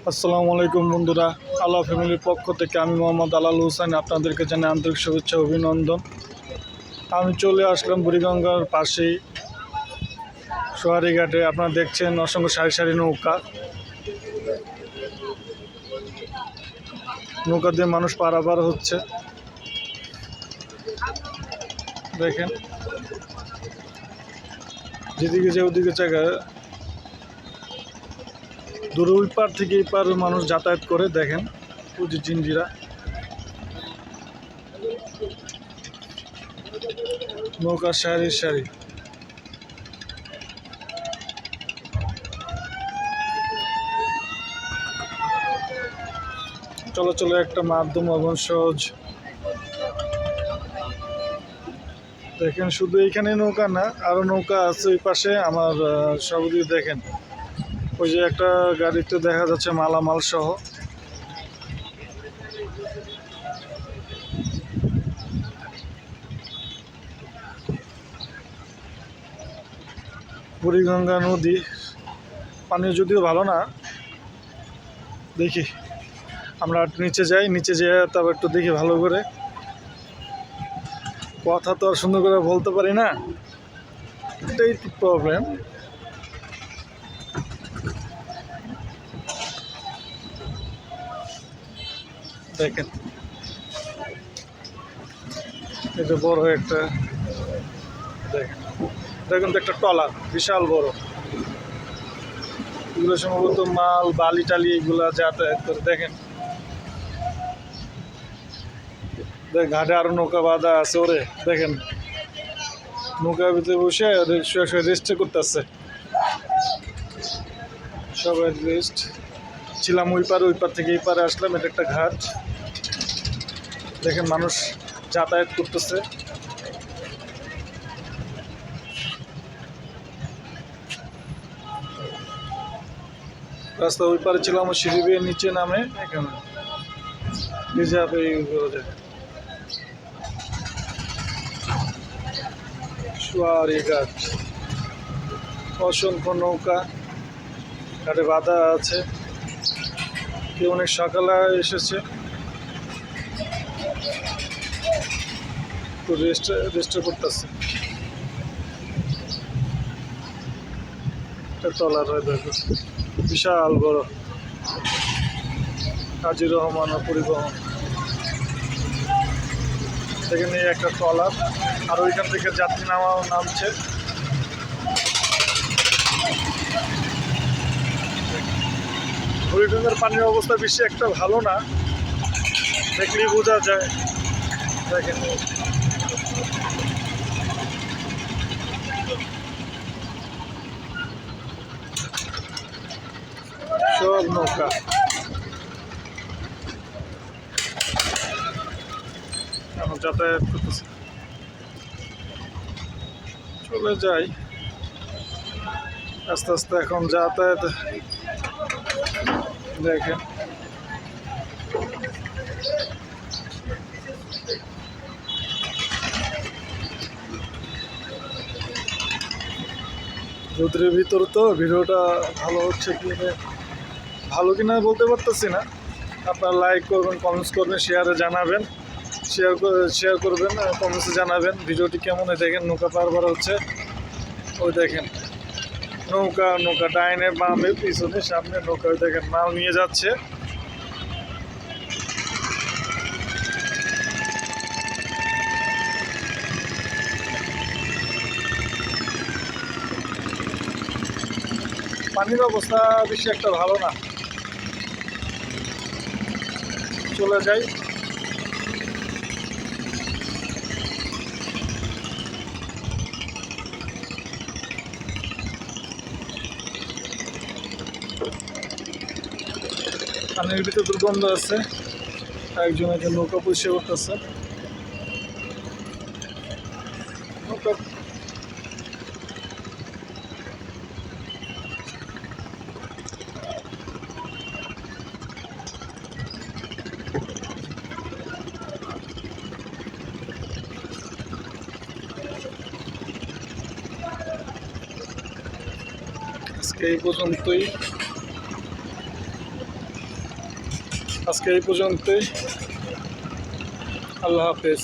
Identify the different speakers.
Speaker 1: আসসালামু আলাইকুম বন্ধুরা, আল্লাহ ফ্যামিলির পক্ষ থেকে আমি মোহাম্মদ আলাল হোসেন আপনাদেরকে জানাই আন্তরিক শুভেচ্ছা অভিনন্দন। আমি চলে আসলাম বুড়িগঙ্গার পাশেই সোহারিঘাটে। আপনারা দেখছেন অসংখ্য সারি সারি নৌকা দিয়ে মানুষ পারাপার হচ্ছে। দেখেন যেদিকে যে ওদিকে জায়গায় দূর ওই পার থেকে এই পার মানুষ যাতায়াত করে। দেখেন ওই যে জিঞ্জিরা নৌকা সারি সারি। চলাচলের একটা মাধ্যম এবং সহজ। দেখেন শুধু এইখানে নৌকা না, আরো নৌকা আছে ওই পাশে। আমার সবদিকে দেখেন ওই যে একটা গাড়িতে দেখা যাচ্ছে মালামাল সহ। বুড়িগঙ্গা নদী পানি যদিও ভালো না। দেখি আমরা নিচে যাই, নিচে যেয়ে তারপর একটু দেখি ভালো করে। কথা তো আর সুন্দর করে বলতে পারি না, এটাই তো প্রবলেম। দেখেন এটা বড় একটা, দেখেন দেখুন তো একটা ট্রলার বিশাল বড়। এগুলো সম্ভবত মাল বালি টালি এগুলা যাতায়াত করে। দেখেন ঘাটে আরো নৌকা বাঁধা আছে। ওরে দেখেন নৌকার ভিতরে বসে রেস্ট করতেছে সবাই। রেস্ট ছিলাম ওই পার থেকে এই পারে আসলাম। এটা একটা ঘাট। দেখেন মানুষ যাতায়াত করতেছে। রাস্তা ওই পারে ছিলাম, সিঁড়ি বেয়ে নিচে নামে এখানে রিজার্ভ সোয়ারি ঘাট। অসংখ্য নৌকা ঘাটে বাঁধা আছে। কেউ অনেক সকালে এসেছে তো রেস্ট করতেছে। ট্রলার হয় দেখো বিশাল বড়, কাজী রহমান পরিবহন। সেখানে একটা ট্রলার, আর ওইখান থেকে যাত্রী নামছে। বুড়িগঙ্গার পানির অবস্থা বেশি একটা ভালো না, দেখলেই বোঝা যায়। দেখেন সব নৌকা এখন যাতায়াত করতেছে। চলে যাই আস্তে আস্তে এখন যাতায়াত। দেখেন রোদ্রের ভিতর তো ভিডিওটা ভালো হচ্ছে কি ভালো কিনা বলতে পারতেছি না। আপনারা লাইক করবেন, কমেন্টস করবেন, জানাবেন, শেয়ার করবেন, কমেন্টসে জানাবেন ভিডিওটি কেমন হয়। দেখেন নৌকা পারাপার হচ্ছে। ওই দেখেন নৌকা ডাইনে বামে পিছনে সামনে নৌকা। দেখেন মাল নিয়ে যাচ্ছে। পানির অবস্থা বেশি একটা ভালো না। চলে যাই। পানির ভিতরে দুর্গন্ধ আছে। একজন নৌকা পরিষ্কার করতেছে। নৌকা আজকে এই পর্যন্তই। আজকে এই পর্যন্তই। আল্লাহ হাফেজ।